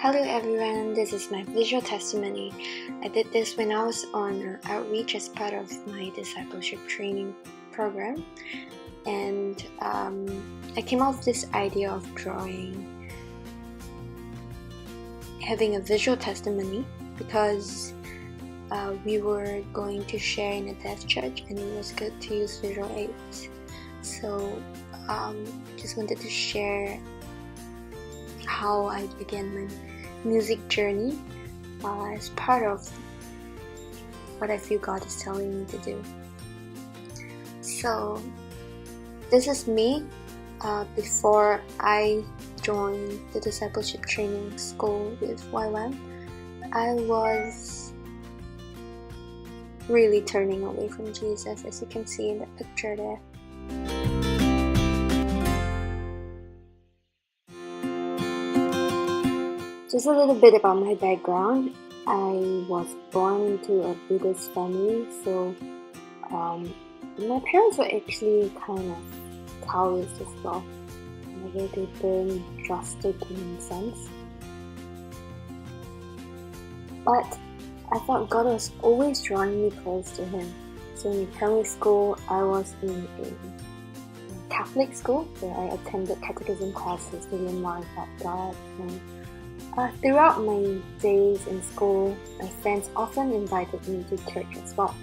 Hello everyone, this is my visual testimony. I did this when I was on outreach as part of my discipleship training program, and I came up with this idea of having a visual testimony because we were going to share in a deaf church and it was good to use visual aids. So just wanted to share how I began my music journey as part of what I feel God is telling me to do. So this is me before I joined the discipleship training school with YWAM. I was really turning away from Jesus, as you can see in the picture there. Just a little bit about my background. I was born into a Buddhist family, so my parents were actually kind of Taoist as well. They weren't drastic in a sense. But I thought God was always drawing me close to Him. So in primary school, I was in a Catholic school where I attended catechism classes to learn more about God. And throughout my days in school, my friends often invited me to church as well.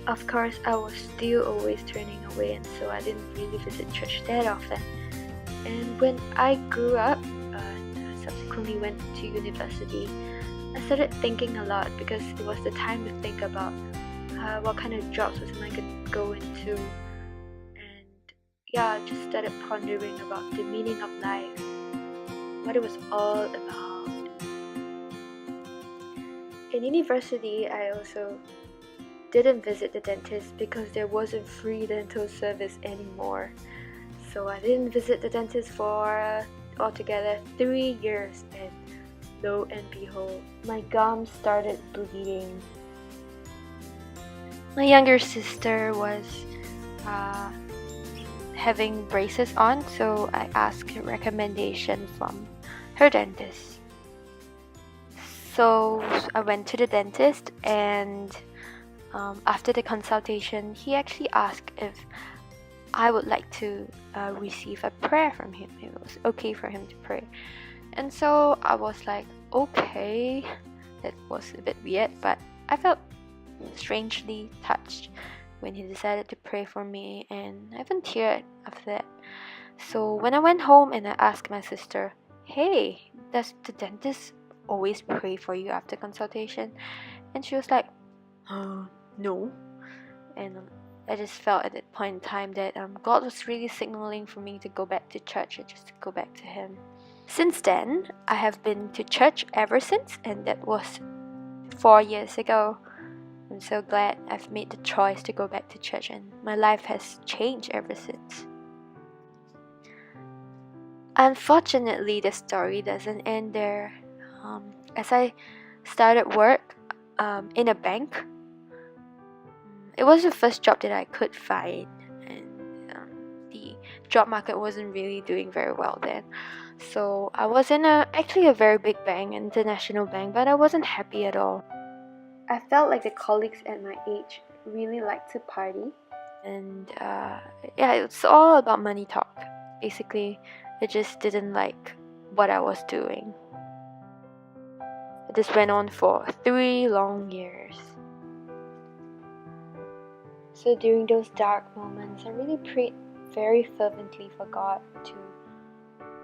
Of course, I was still always turning away, and so I didn't really visit church that often. And when I grew up and subsequently went to university, I started thinking a lot because it was the time to think about what kind of jobs was I going to go into. And I just started pondering about the meaning of life, what it was all about. In university, I also didn't visit the dentist because there wasn't free dental service anymore. So I didn't visit the dentist for altogether 3 years, and lo and behold, my gums started bleeding. My younger sister was having braces on, so I asked a recommendation from her dentist. So I went to the dentist, and after the consultation, he actually asked if I would like to receive a prayer from him. It was okay for him to pray. And so I was like, okay, that was a bit weird, but I felt strangely touched when he decided to pray for me, and I even teared after that. So when I went home and I asked my sister, hey, does the dentist always pray for you after consultation? And she was like, no. And I just felt at that point in time that God was really signaling for me to go back to church and just to go back to Him. Since then, I have been to church ever since, and that was 4 years ago. I'm so glad I've made the choice to go back to church, and my life has changed ever since. Unfortunately, the story doesn't end there. As I started work in a bank, it was the first job that I could find, and the job market wasn't really doing very well then. So I was in actually a very big bank, an international bank, but I wasn't happy at all. I felt like the colleagues at my age really liked to party, and it's all about money talk. Basically, I just didn't like what I was doing. This went on for 3 long years. So during those dark moments, I really prayed very fervently for God to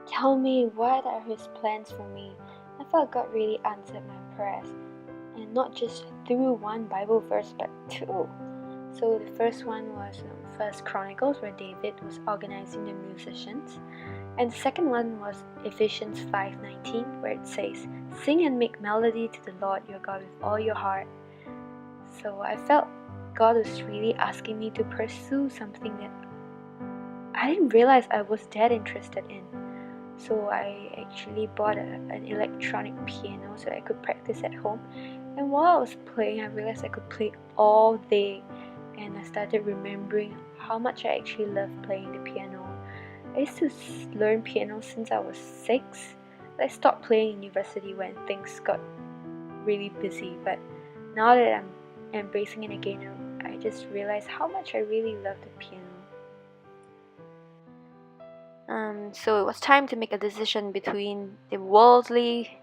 tell me what are His plans for me. I felt God really answered my prayers, and not just through one Bible verse, but 2. So the first one was First Chronicles, where David was organizing the musicians, and the second one was Ephesians 5:19, where it says, "Sing and make melody to the Lord your God with all your heart." So I felt God was really asking me to pursue something that I didn't realize I was that interested in. So I actually bought an electronic piano so I could practice at home. And while I was playing, I realized I could play all day. And I started remembering how much I actually loved playing the piano. I used to learn piano since I was 6. I stopped playing in university when things got really busy, but now that I'm embracing it again, I just realized how much I really love the piano. So it was time to make a decision between the worldly,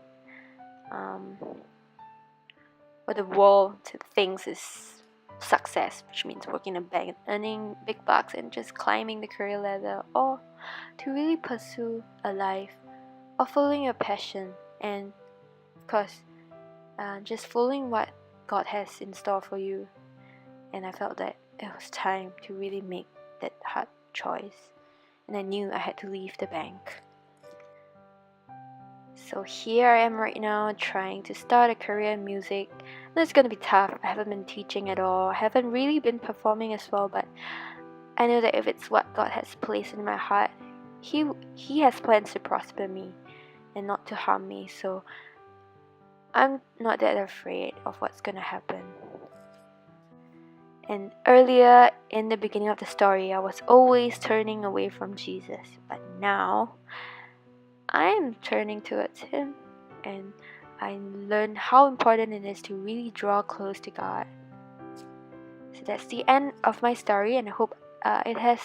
what the world thinks is success, which means working in a bank, earning big bucks, and just climbing the career ladder, or to really pursue a life of following your passion and, of course, just following what God has in store for you. And I felt that it was time to really make that hard choice, and I knew I had to leave the bank. So here I am right now trying to start a career in music. And it's gonna be tough. I haven't been teaching at all. I haven't really been performing as well, but I know that if it's what God has placed in my heart, He has plans to prosper me and not to harm me. So I'm not that afraid of what's gonna happen. And earlier in the beginning of the story, I was always turning away from Jesus, but now I am turning towards Him, and I learned how important it is to really draw close to God. So that's the end of my story, and I hope it has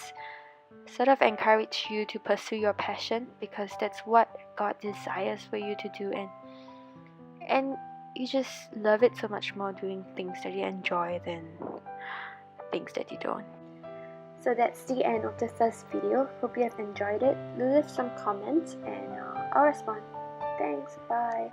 sort of encouraged you to pursue your passion, because that's what God desires for you to do, and you just love it so much more doing things that you enjoy than things that you don't. So that's the end of the first video. Hope you have enjoyed it. Leave some comments and I'll respond. Thanks, bye.